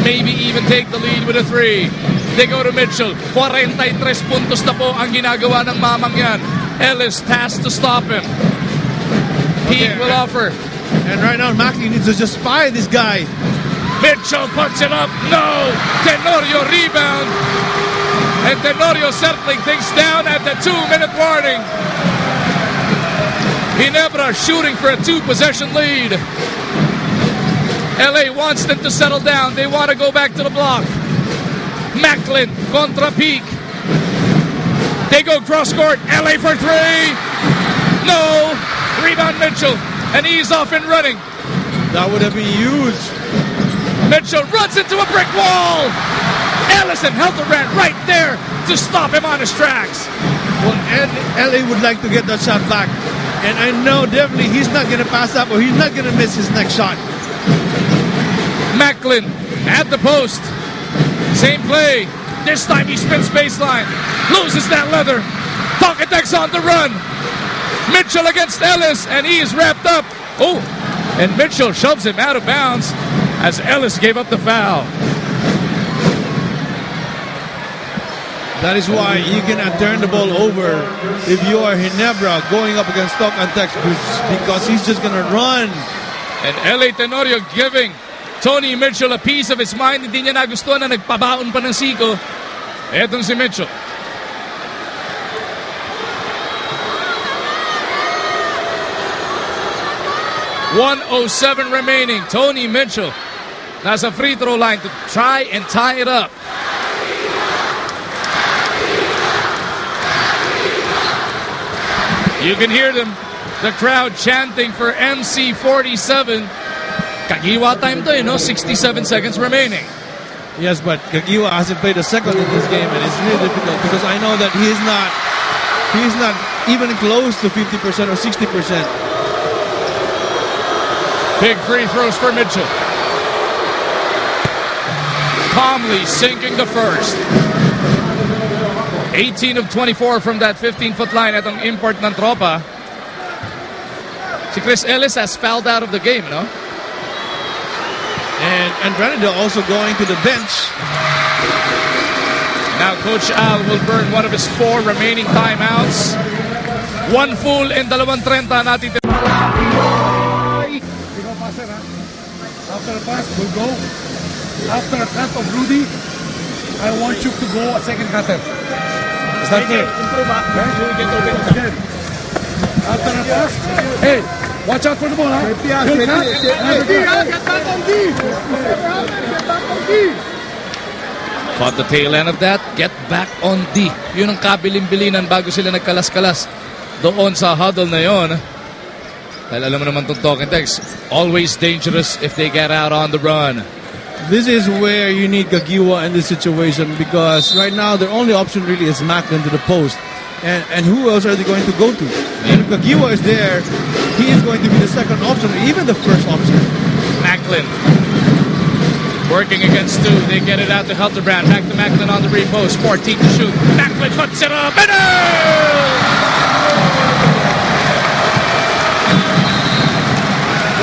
maybe even take the lead with a 3. They go to Mitchell. 43 puntos na po ang ginagawa ng mamang yan. Ellis tasked to stop him. Pete will offer. And right now, Macklin needs to just spy this guy. Mitchell puts it up. No! Tenorio rebound. And Tenorio settling things down at the 2-minute warning. Ginebra shooting for a 2-possession lead. LA wants them to settle down. They want to go back to the block. Macklin contra Peak. They go cross court. LA for 3. No. Rebound Mitchell. And he's off and running. That would have been huge. Mitchell runs into a brick wall. Ellison Hildebrand right there to stop him on his tracks. Well, and LA would like to get that shot back. And I know definitely he's not going to pass up or he's not going to miss his next shot. Macklin at the post. Same play. This time he spins baseline. Loses that leather. Talkatek's on the run. Mitchell against Ellis, and he is wrapped up. Oh, and Mitchell shoves him out of bounds as Ellis gave up the foul. That is why you cannot turn the ball over if you are Ginebra going up against Talkatek, because he's just going to run. And LA Tenorio giving Tony Mitchell a piece of his mind. Hindi niya nagustuhan na nagpabaon pa ng siko. Etong si Mitchell. .107 remaining. Tony Mitchell nasa free throw line to try and tie it up. You can hear them, the crowd chanting for MC47. Kagiwa time to, 67 seconds remaining. Yes, but Kagiwa hasn't played a second in this game, and it's really difficult because I know that he's not even close to 50% or 60%. Big free throws for Mitchell. Calmly sinking the first. 18 of 24 from that 15-foot line. Atong import ng tropa. Si Chris Ellis has fouled out of the game, no? And Brandon also going to the bench. Now Coach Al will burn one of his 4 remaining timeouts. 1 full in 2:30 natin. After the pass, we'll go. After a cut of Rudy, I want you to go a second cutter. Is that clear? Okay. After the pass, hey, watch out for the ball, huh? Good cut. Get back on D! Get back on D! Caught the tail end of that. Get back on D. Yun ang kabilin-bilinan bago sila nagkalas-kalas doon sa huddle na yon. Dahil alam mo naman itong Talkatek, always dangerous if they get out on the run. This is where you need Kagiwa in this situation because right now their only option really is Macklin to the post. And who else are they going to go to? And if Kagiwa is there, he is going to be the second option or even the first option. Macklin working against 2. They get it out to Hildebrand. Back to Macklin on the repost. 14 to shoot. Macklin puts it up.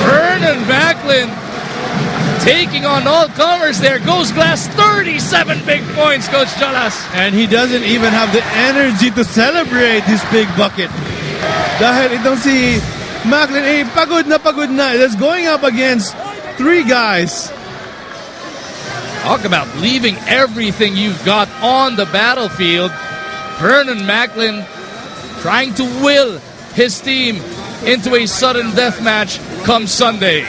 Vernon Macklin taking on all comers there. Goes glass, 37 big points, Coach Jolas. And he doesn't even have the energy to celebrate his big bucket. Dahil itong si Macklin, pagod na. That's going up against 3 guys. Talk about leaving everything you've got on the battlefield. Vernon Macklin trying to will his team into a sudden death match come Sunday.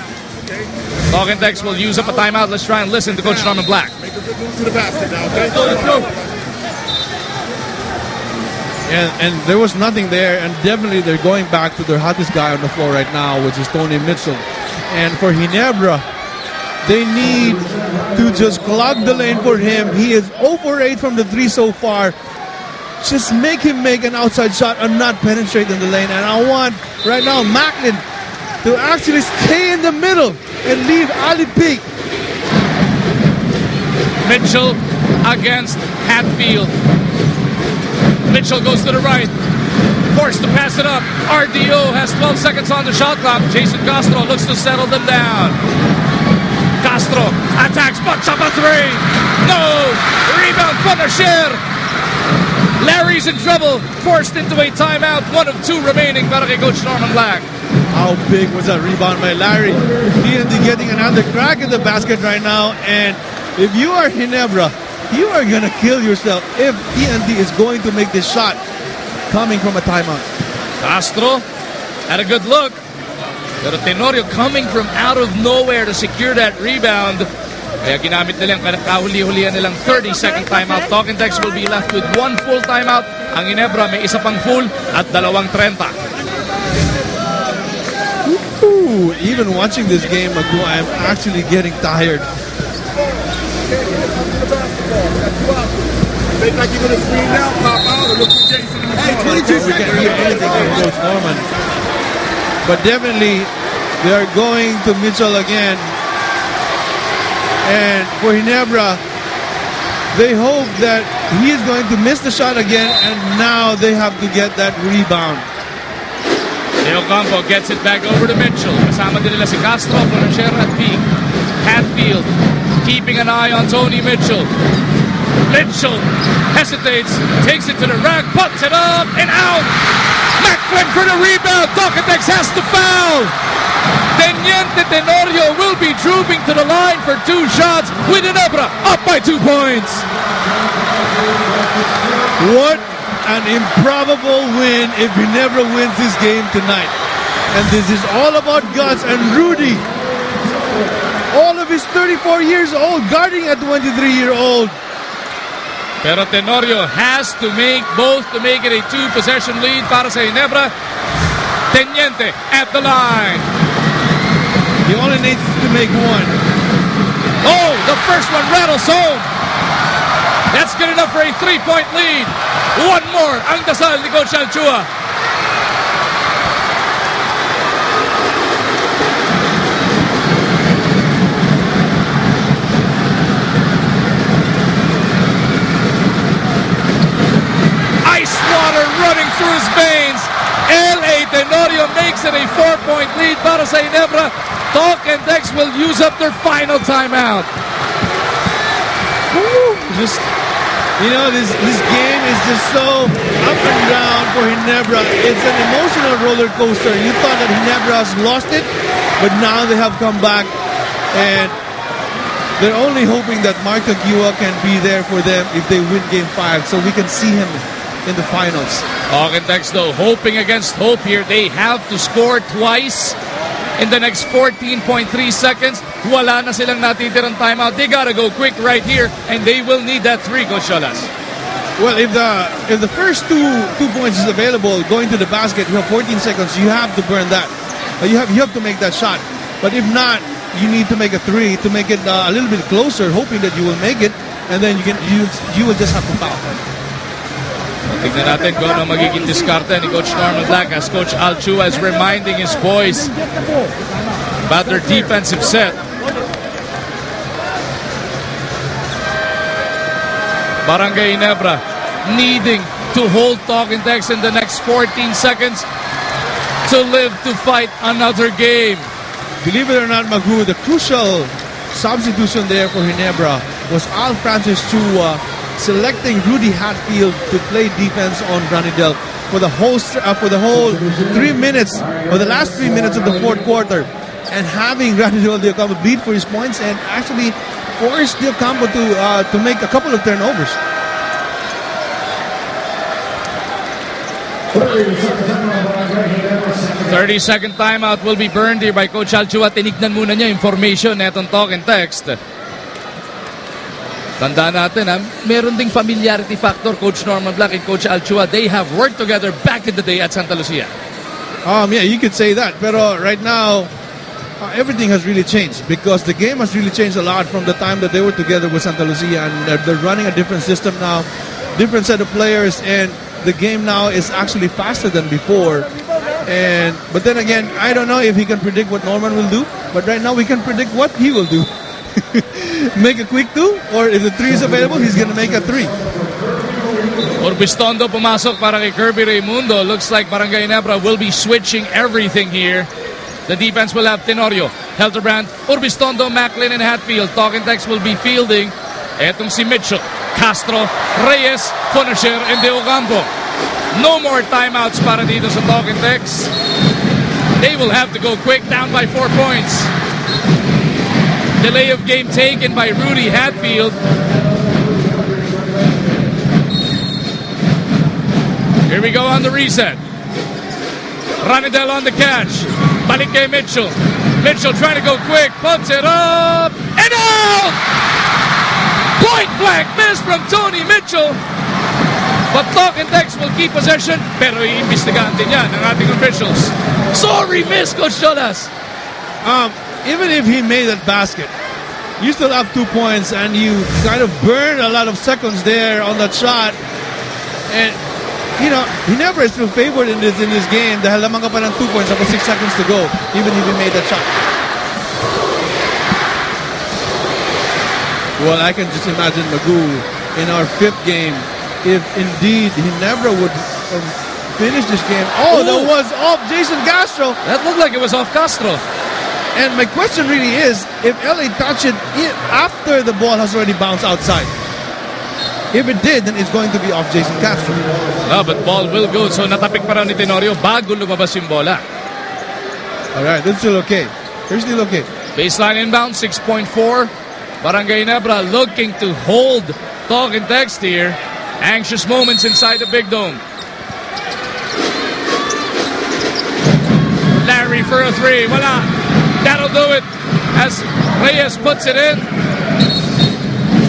Talkatek will use up a timeout. Let's try and listen to Coach Norman Black. Make a good move to the basket now, okay? Let's go. And there was nothing there, and definitely they're going back to their hottest guy on the floor right now, which is Tony Mitchell. And for Ginebra, they need to just clog the lane for him. He is 0 for 8 from the 3 so far. Just make him make an outside shot and not penetrate in the lane. And I want, right now, Macklin to actually stay in the middle and leave Ali Peak. Mitchell against Hatfield. Mitchell goes to the right. Forced to pass it up. RDO has 12 seconds on the shot clock. Jason Castro looks to settle them down. Castro attacks, puts up a 3. Rocher. Larry's in trouble, forced into a timeout. 1 of 2 remaining para kay Coach Norman Black. How big was that rebound by Larry? TNT getting another crack at the basket right now. And if you are Ginebra, you are going to kill yourself if TNT is going to make this shot coming from a timeout. Castro had a good look. Pero Tenorio coming from out of nowhere to secure that rebound. Kaya ginamit nilang kahuli-hulihan nilang 30-second timeout. Talk and Text will be left with 1 full timeout. Ang Ginebra may isa pang full at 2:30. Ooh, even watching this game, Magu, I'm actually getting tired. Make like you're going to screen now, pop out, or look for Jason. Hey, 22 We can hear anything from Coach Norman. But definitely, they are going to Mitchell again. And for Ginebra, they hope that he is going to miss the shot again, and now they have to get that rebound. Leo Campo gets it back over to Mitchell. Kasama din nila si Castro, Rocher at Peak. Hatfield keeping an eye on Tony Mitchell. Mitchell hesitates, takes it to the rack, puts it up and out. Macklin for the rebound. Docatex has to foul. Teniente Tenorio will be trooping to the line for 2 shots with Ginebra up by 2 points. What an improbable win if Ginebra wins this game tonight. And this is all about guts and Rudy. All of his 34 years old, guarding a 23-year-old. Pero Tenorio has to make both to make it a 2-possession lead para sa Ginebra. Teniente at the line. He only needs to make 1. Oh, the first one rattles home. That's good enough for a 3-point lead. 1 more ang dasal ni Coach Alchua. Ice water running through his veins. L.A. Tenorio makes it a 4-point lead para sa Ginebra. Talk and Dex will use up their final timeout. Woo! Just, you know, this game is just so up and down for Ginebra. It's an emotional roller coaster. You thought that Ginebra has lost it, but now they have come back, and they're only hoping that Mark Tagiwa can be there for them if they win Game 5, so we can see him in the finals. Talk and Dex, though, hoping against hope here. They have to score twice in the next 14.3 seconds. Wala na silang natitirang timeout. They gotta go quick right here, and they will need that 3, Coach Cholas. Well, if the first two points is available, going to the basket, you have 14 seconds. You have to burn that. You have to make that shot. But if not, you need to make a 3 to make it a little bit closer, hoping that you will make it, and then you will just have to foul. Tignan natin kung ano magiging diskarte ni Coach Norman Black as Coach Alchua is reminding his boys about their defensive set. Barangay Ginebra needing to hold Talk and Text in the next 14 seconds to live to fight another game. Believe it or not, Magu, the crucial substitution there for Ginebra was Al Francis Chua selecting Rudy Hatfield to play defense on Granidel for the whole 3 minutes, or the last 3 minutes of the 4th quarter, and having Granidel de Ocampo beat for his points and actually forced de Ocampo to make a couple of turnovers. 30-second timeout will be burned here by Coach Alchua. Tinignan muna niya information netong Talk and Text. Tandaan natin, meron ding familiarity factor, Coach Norman Black and Coach Alchua. They have worked together back in the day at Santa Lucia. Yeah, you could say that. Pero right now, everything has really changed because the game has really changed a lot from the time that they were together with Santa Lucia, and they're running a different system now, different set of players, and the game now is actually faster than before. But then again, I don't know if he can predict what Norman will do, but right now we can predict what he will do. Make a quick 2, or if the 3 is available, he's gonna make a 3. Urbistondo pumasok para kay Kirby Raimundo. Looks like Barangay Ginebra will be switching everything here. The defense will have Tenorio, Helterbrand, Urbistondo, Macklin, and Hatfield. Talk and Text will be fielding Etong si Mitchell, Castro, Reyes, Fonacier, and De Ocampo. No more timeouts para dito sa Talking Tex. They will have to go quick, down by 4 points. Delay of game taken by Rudy Hatfield. Here we go on the reset. Ranidel on the catch. Balik kay Mitchell. Mitchell trying to go quick. Pumps it up. And out! Point blank miss from Tony Mitchell. But Talking Tex will keep possession. Pero iimbestigahan din yan ng ating officials. Sorry miss, Coach Jolas. Even if he made that basket, you still have 2 points and you kind of burn a lot of seconds there on that shot. And, you know, Ginebra is still favored in this game dahil lamang ka pa ng 2 points after 6 seconds to go, even if he made that shot. Well, I can just imagine Magoo in our 5th game, if indeed Ginebra would finish this game. Oh, that was off Jason Castro. That looked like it was off Castro. And my question really is, if LA touched it after the ball has already bounced outside. If it did, then it's going to be off Jason Castro. No, but ball will go. So natapik pa raw ni Tenorio bago lumabas yung bola. All right, that's still okay. They're still okay. Baseline inbound, 6.4. Barangay Ginebra looking to hold Talking Tex here. Anxious moments inside the Big Dome. Larry for a 3. Wala. That'll do it as Reyes puts it in.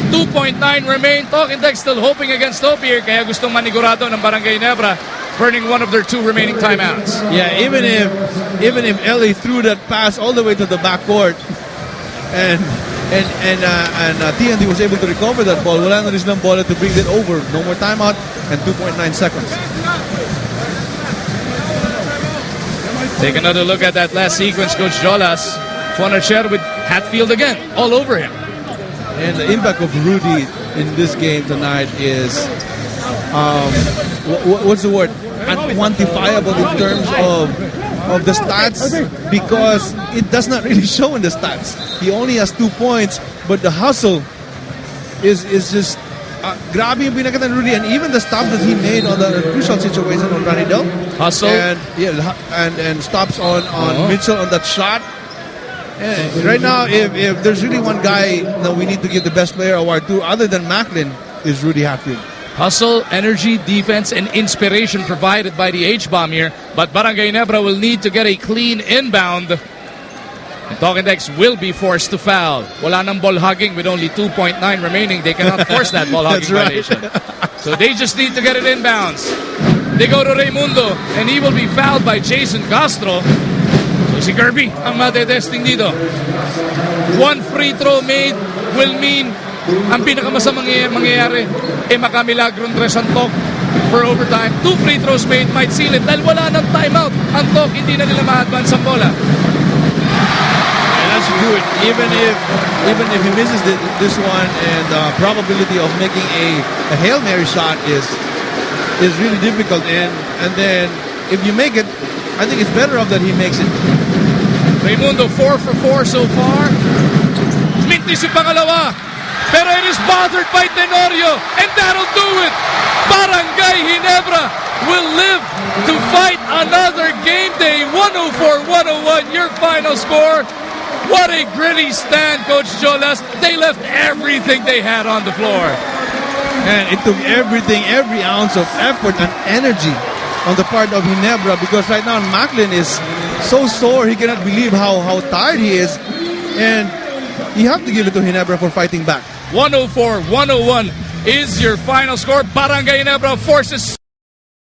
2.9 remain. Talking Tex still hoping against hope here. Kaya gustong manigurado ng Barangay Ginebra, burning one of their 2 remaining timeouts. Yeah, even if LA threw that pass all the way to the backcourt and TNT was able to recover that ball, wala na rin silang bola to bring it over. No more timeout and 2.9 seconds. Take another look at that last sequence, Coach Jolas. Fonacier with Hatfield again, all over him. And the impact of Rudy in this game tonight is, what's the word? Unquantifiable in terms of the stats, because it does not really show in the stats. He only has 2 points, but the hustle is just grabe yung pinakita ni Rudy, and even the stop that he made on the crucial situation on Ranidel. Hustle. And stops on Mitchell on that shot. And right now, if there's really one guy that we need to give the best player award to, other than Macklin, is Rudy Hatfield. Hustle, energy, defense, and inspiration provided by the H-bomb here. But Barangay Ginebra will need to get a clean inbound. And Talking Tex will be forced to foul. Wala nang ball hugging with only 2.9 remaining. They cannot force that ball hugging violation. So they just need to get it inbounds. They go to Raimundo, and he will be fouled by Jason Castro. So si Kirby ang matetesting dito. 1 free throw made will mean ang pinakamasamang mangyayari makamilagron tres ang Tok for overtime. 2 free throws made might seal it dahil wala ng timeout. Ang Tok, hindi na nila ma-advance ang bola. And that's good. Even if he misses this one, and the probability of making a Hail Mary shot is really difficult. And then if you make it, I think it's better off that he makes it. Raimundo 4 for 4 so far. Mintis yung pangalawa. Pero it is bothered by Tenorio, and that'll do it. Barangay Ginebra will live to fight another game day. 104-101, your final score. What a gritty stand, Coach Jolas. They left everything they had on the floor. And it took everything, every ounce of effort and energy on the part of Ginebra, because right now Macklin is so sore, he cannot believe how tired he is. And you have to give it to Ginebra for fighting back. 104-101 is your final score. Barangay Ginebra forces